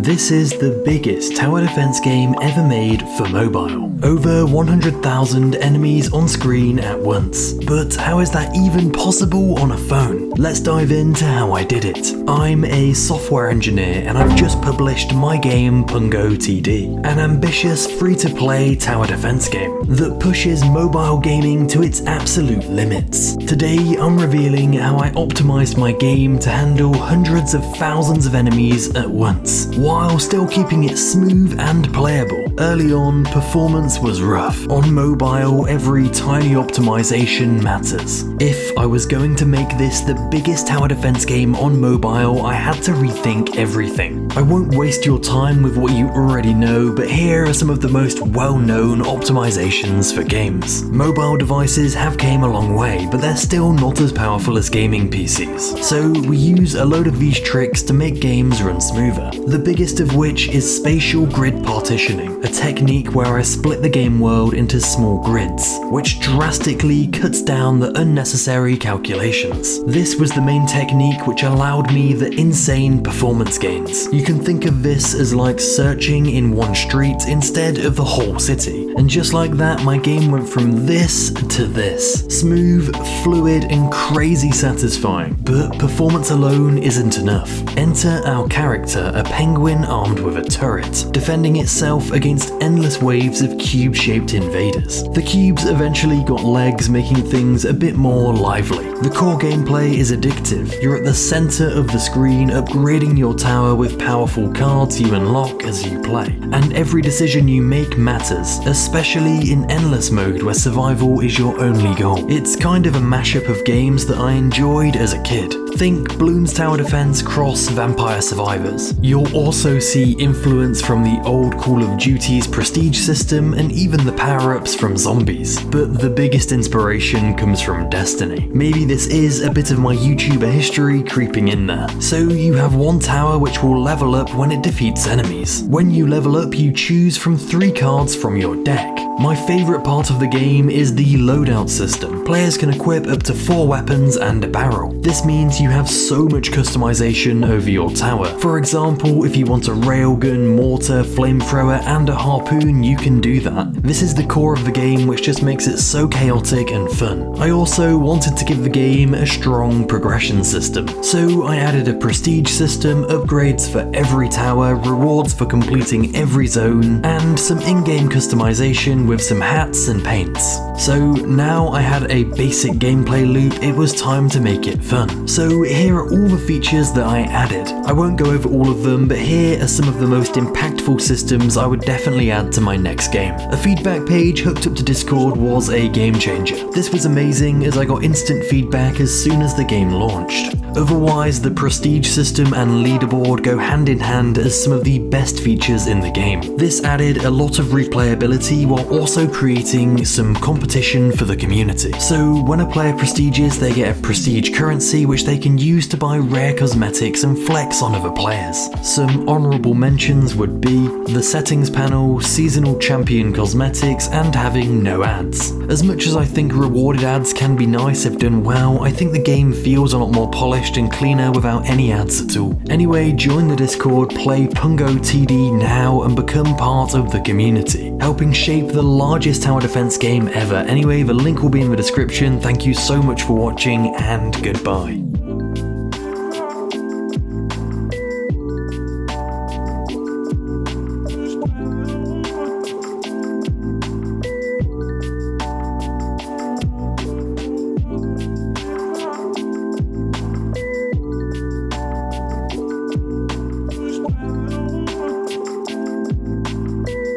This is the biggest tower defense game ever made for mobile. Over 100,000 enemies on screen at once. But how is that even possible on a phone? Let's dive into how I did it. I'm a software engineer and I've just published my game Pungo TD, an ambitious free-to-play tower defense game that pushes mobile gaming to its absolute limits. Today I'm revealing how I optimized my game to handle hundreds of thousands of enemies at once, while still keeping it smooth and playable. Early on, performance was rough. On mobile, every tiny optimization matters. If I was going to make this the biggest tower defense game on mobile, I had to rethink everything. I won't waste your time with what you already know, but here are some of the most well-known optimizations for games. Mobile devices have came a long way, but they're still not as powerful as gaming PCs. So we use a load of these tricks to make games run smoother. The biggest of which is spatial grid partitioning, a technique where I split the game world into small grids, which drastically cuts down the unnecessary calculations. This was the main technique which allowed me the insane performance gains. You can think of this as like searching in one street instead of the whole city. And just like that, my game went from this to this. Smooth, fluid, and crazy satisfying. But performance alone isn't enough. Enter our character, a penguin armed with a turret, defending itself against endless waves of cube-shaped invaders. The cubes eventually got legs, making things a bit more lively. The core gameplay is addictive. You're at the center of the screen, upgrading your tower with powerful cards you unlock as you play. And every decision you make matters, especially in endless mode where survival is your only goal. It's kind of a mashup of games that I enjoyed as a kid. Think Bloons Tower Defense cross Vampire Survivors. You'll also see influence from the old Call of Duty's prestige system and even the power-ups from zombies. But the biggest inspiration comes from Destiny. Maybe this is a bit of my YouTuber history creeping in there. So you have one tower which will level up when it defeats enemies. When you level up, you choose from 3 cards from your deck. My favourite part of the game is the loadout system. Players can equip up to 4 weapons and a barrel. This means you have so much customization over your tower. For example, if you want a railgun, mortar, flamethrower, and a harpoon, you can do that. This is the core of the game, which just makes it so chaotic and fun. I also wanted to give the game a strong progression system. So I added a prestige system, upgrades for every tower, rewards for completing every zone, and some in-game customization with some hats and paints. So now I had a basic gameplay loop, it was time to make it fun. So here are all the features that I added. I won't go over all of them, but here are some of the most impactful systems I would definitely add to my next game. A feedback page hooked up to Discord was a game changer. This was amazing as I got instant feedback as soon as the game launched. Otherwise, the prestige system and leaderboard go hand in hand as some of the best features in the game. This added a lot of replayability while also creating some competition for the community. So when a player prestiges, they get a prestige currency which they can use to buy rare cosmetics and flex on other players. Some honourable mentions would be the settings panel, seasonal champion cosmetics, and having no ads. As much as I think rewarded ads can be nice if done well, I think the game feels a lot more polished and cleaner without any ads at all. Anyway, join the Discord, play Pungo TD now and become part of the community, helping shape the largest tower defense game ever. Anyway, the link will be in the description. Thank you so much for watching and goodbye.